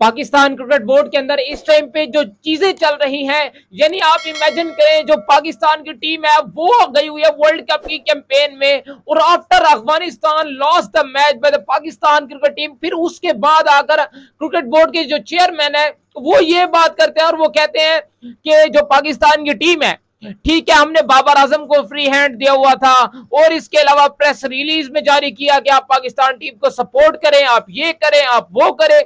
Pakistan cricket board के अंदर इस टाइम पे जो चीजें चल रही हैं, यानी आप इमेजिन करें जो पाकिस्तान की टीम है वो गई हुई है वर्ल्ड कप की कैंपेन में, और after Afghanistan lost the match by the Pakistan cricket team, फिर उसके बाद आकर क्रिकेट बोर्ड के जो चेयरमैन है वो ये बात करते हैं और वो कहते हैं कि जो पाकिस्तान की टीम है, ठीक है, हमने बाबर आजम को फ्री हैंड दिया हुआ था और इसके अलावा प्रेस रिलीज में जारी किया कि आप पाकिस्तान टीम को सपोर्ट करें, आप ये करें, आप वो करें।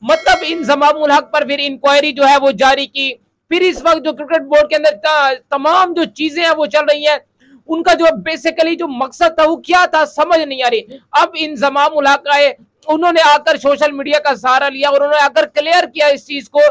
मतलब इंजमाम उल हक पर फिर इंक्वायरी जो है वो जारी की। फिर इस वक्त जो क्रिकेट बोर्ड के अंदर तमाम जो चीजें हैं वो चल रही हैं, उनका जो बेसिकली जो मकसद था वो क्या था समझ नहीं आ रही। अब इंजमाम उल हक आए, उन्होंने आकर सोशल मीडिया का सहारा लिया और उन्होंने आकर क्लियर किया इस चीज को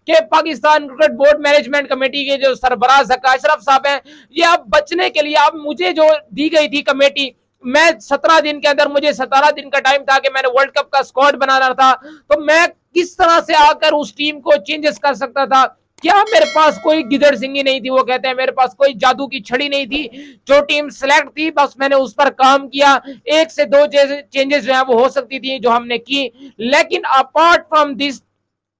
कि Pakistan cricket board management committee के जो सरबराह ज़का अशरफ साहब हैं, ये अब बचने के लिए अब मुझे जो दी गई थी कमेटी, मैं 17 दिन के अंदर, मुझे 17 दिन का टाइम था कि मैंने वर्ल्ड कप का स्क्वाड बनाना था, तो मैं किस तरह से आकर उस टीम को चेंजेस कर सकता था। क्या मेरे पास कोई गिदड़ सिंगी नहीं थी, वो कहते हैं मेरे पास कोई जादू की छड़ी नहीं थी, जो टीम सेलेक्ट थी बस मैंने उस पर काम किया, एक से दो चेंजेस जो है वो हो सकती थी जो हमने की, लेकिन अपार्ट फ्रॉम दिस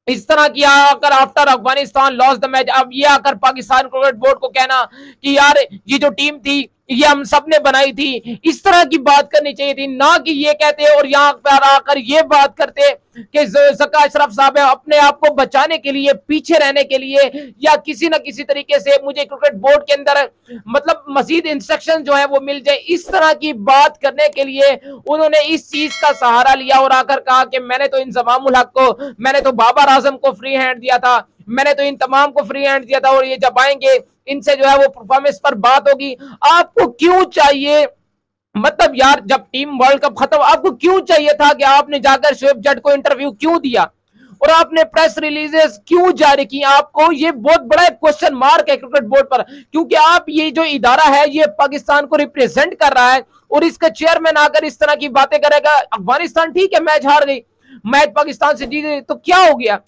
इस तरह किया आकर after Afghanistan loss the match, अब ये आकर पाकिस्तान क्रिकेट बोर्ड को कहना कि यार ये जो टीम थी ये हम सब ने बनाई थी, इस तरह की बात करनी चाहिए थी, ना कि ये कहते और यहाँ पर आकर ये बात करते कि ज़का अशरफ साहब अपने आप को बचाने के लिए, पीछे रहने के लिए, या किसी न किसी तरीके से मुझे क्रिकेट बोर्ड के अंदर मतलब मजीद इंस्ट्रक्शन जो है वो मिल जाए, इस तरह की बात करने के लिए उन्होंने इस चीज का सहारा लिया और आकर कहा कि मैंने तो इंजमाम उल हक को, मैंने तो बाबर आजम को फ्री हैंड दिया था, मैंने तो इन तमाम को फ्री हैंड दिया था, और ये जब आएंगे इनसे जो है वो परफॉर्मेंस पर बात होगी। आपको क्यों चाहिए, मतलब यार जब टीम वर्ल्ड कप खत्म, आपको क्यों चाहिए था कि आपने जाकर शोएब जट को इंटरव्यू क्यों दिया और आपने प्रेस रिलीजेस क्यों जारी की? आपको ये बहुत बड़ा क्वेश्चन मार्क है क्रिकेट बोर्ड पर, क्योंकि आप ये जो इदारा है ये पाकिस्तान को रिप्रेजेंट कर रहा है और इसका चेयरमैन आकर इस तरह की बातें करेगा। अफगानिस्तान ठीक है मैच हार गई, मैच पाकिस्तान से जीत गई, तो क्या हो गया?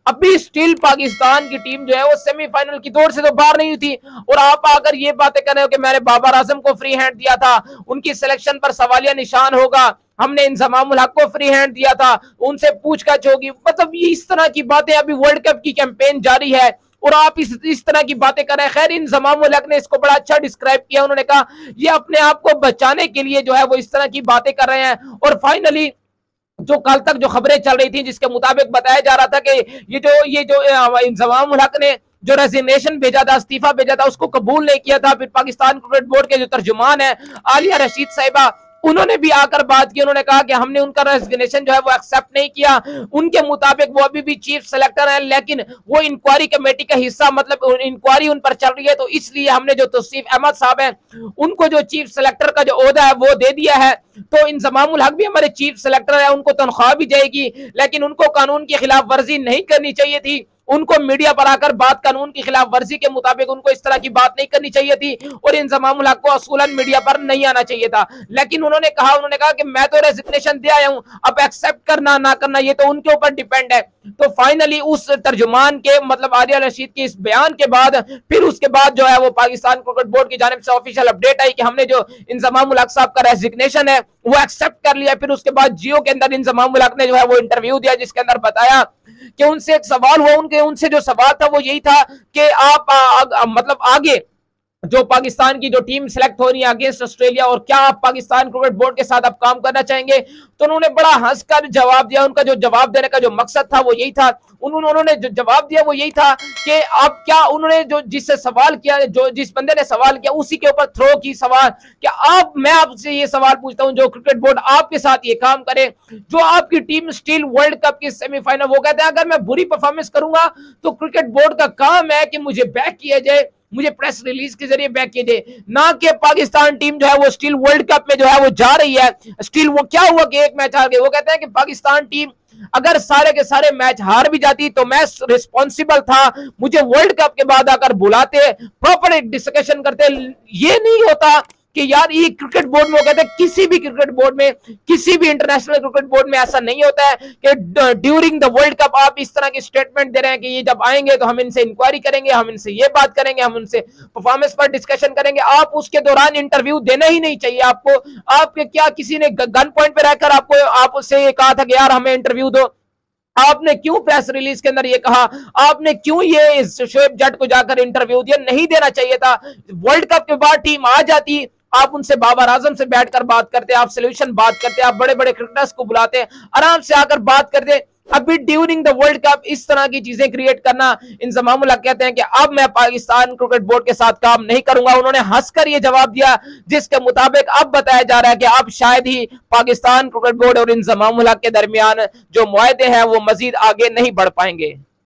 अभी स्टिल पाकिस्तान की टीम जो है वो सेमीफाइनल की दौड़ से तो बाहर नहीं हुई थी, और आप आकर ये बातें कर रहे हो कि मैंने बाबर आजम को फ्री हैंड दिया था, उनकी सिलेक्शन पर सवालिया निशान होगा, हमने इंजमाम उल हक को फ्री हैंड दिया था, उनसे पूछताछ होगी। मतलब ये इस तरह की बातें, अभी वर्ल्ड कप की कैंपेन जारी है और आप इस तरह की बातें कर रहे हैं। खैर इंजमाम उल हक ने इसको बड़ा अच्छा डिस्क्राइब किया, उन्होंने कहा ये अपने आप को बचाने के लिए जो है वो इस तरह की बातें कर रहे हैं। और फाइनली जो कल तक जो खबरें चल रही थी जिसके मुताबिक बताया जा रहा था कि ये जो इंजमाम उल हक ने जो रेजिग्नेशन भेजा था, इस्तीफा भेजा था, उसको कबूल नहीं किया था। फिर पाकिस्तान क्रिकेट बोर्ड के जो तर्जुमान है आलिया रशीद साहिबा, उन्होंने भी आकर बात की, उन्होंने कहा कि हमने उनका रेजिग्नेशन जो है वो एक्सेप्ट नहीं किया, उनके मुताबिक वो अभी भी चीफ सेलेक्टर है, लेकिन वो इंक्वायरी कमेटी का हिस्सा, मतलब इंक्वायरी उन पर चल रही है, तो इसलिए हमने जो तौसीफ अहमद साहब है उनको जो चीफ सेलेक्टर का जो ओहदा है वो दे दिया है। तो इंजमाम उल हक भी हमारे चीफ सेलेक्टर है, उनको तनख्वाह भी जाएगी, लेकिन उनको कानून की खिलाफ वर्जी नहीं करनी चाहिए थी, उनको मीडिया पर आकर बात कानून की खिलाफ वर्जी के मुताबिक उनको इस तरह की बात नहीं करनी चाहिए थी, और इंजमाम उल हक को असूलन मीडिया पर नहीं आना चाहिए था। लेकिन उन्होंने कहा कि मैं तो रेजिग्नेशन दे आया हूं, अब एक्सेप्ट करना ना करना ये तो उनके ऊपर डिपेंड है। तो फाइनली उस तर्जुमान के, मतलब आलिया रशीद के इस बयान के बाद फिर उसके बाद जो है वो पाकिस्तान क्रिकेट बोर्ड की जानिब से ऑफिशियल अपडेट आई कि हमने जो इंजमाम उल हक साहब का रेजिग्नेशन है वो एक्सेप्ट कर लिया। फिर उसके बाद जियो के अंदर इंजमाम उल हक ने जो है वो इंटरव्यू दिया, जिसके अंदर बताया कि उनसे एक सवाल हुआ, उनसे जो सवाल था वो यही था कि आप मतलब आगे जो पाकिस्तान की जो टीम सिलेक्ट हो रही है अगेंस्ट ऑस्ट्रेलिया, और क्या आप पाकिस्तान क्रिकेट बोर्ड के साथ आप काम करना चाहेंगे? तो उन्होंने बड़ा हंसकर जवाब दिया। उनका जो जवाब देने का जो मकसद था वो यही था, उन्होंने जो जवाब दिया वो यही था कि आप क्या, उन्होंने जो जिससे सवाल किया, जो जिस बंदे ने सवाल किया उसी के ऊपर थ्रो की सवाल कि आप, मैं आपसे ये सवाल पूछता हूं, जो क्रिकेट बोर्ड आपके साथ ये काम करे, जो आपकी टीम स्टिल वर्ल्ड कप की सेमीफाइनल, वो कहते हैं अगर मैं बुरी परफॉर्मेंस करूंगा तो क्रिकेट बोर्ड का काम है कि मुझे बैक किया जाए, मुझे प्रेस रिलीज के जरिए बैक किए जाए, ना कि पाकिस्तान टीम जो है वो स्टिल वर्ल्ड कप में जो है वो जा रही है। स्टिल वो क्या हुआ कि एक मैच हार गए, वो कहते हैं कि पाकिस्तान टीम अगर सारे के सारे मैच हार भी जाती तो मैं रिस्पॉन्सिबल था, मुझे वर्ल्ड कप के बाद आकर बुलाते, प्रॉपर डिस्कशन करते। ये नहीं होता कि यार ये क्रिकेट बोर्ड में, वो कहते हैं किसी भी क्रिकेट बोर्ड में, किसी भी इंटरनेशनल क्रिकेट बोर्ड में ऐसा नहीं होता है कि ड्यूरिंग द वर्ल्ड कप आप इस तरह की स्टेटमेंट दे रहे हैं कि ये जब आएंगे तो हम इनसे इंक्वायरी करेंगे, हम इनसे ये बात करेंगे, हम उनसे परफॉर्मेंस पर डिस्कशन करेंगे। आप उसके दौरान इंटरव्यू देना ही नहीं चाहिए आपको। आपके क्या किसी ने गन पॉइंट पे रहकर आपको, आप उससे कहा था कि यार हमें इंटरव्यू दो? आपने क्यों प्रेस रिलीज के अंदर ये कहा, आपने क्यों ये शोएब जट को जाकर इंटरव्यू दिया, नहीं देना चाहिए था। वर्ल्ड कप के बाद टीम आ जाती, आप उनसे बाबर आजम से बैठकर बात करते, आप सोल्यूशन बात करते, आप बड़े बड़े क्रिकेटर्स को बुलाते, आराम से आकर बात करते। अभी ड्यूरिंग द वर्ल्ड कप इस तरह की चीजें क्रिएट करना, इंजमाम उल हक कहते हैं कि अब मैं पाकिस्तान क्रिकेट बोर्ड के साथ काम नहीं करूंगा। उन्होंने हंसकर यह जवाब दिया, जिसके मुताबिक अब बताया जा रहा है कि अब शायद ही पाकिस्तान क्रिकेट बोर्ड और इंजमाम उल हक के दरमियान जो मुआहदे हैं वो मजीद आगे नहीं बढ़ पाएंगे।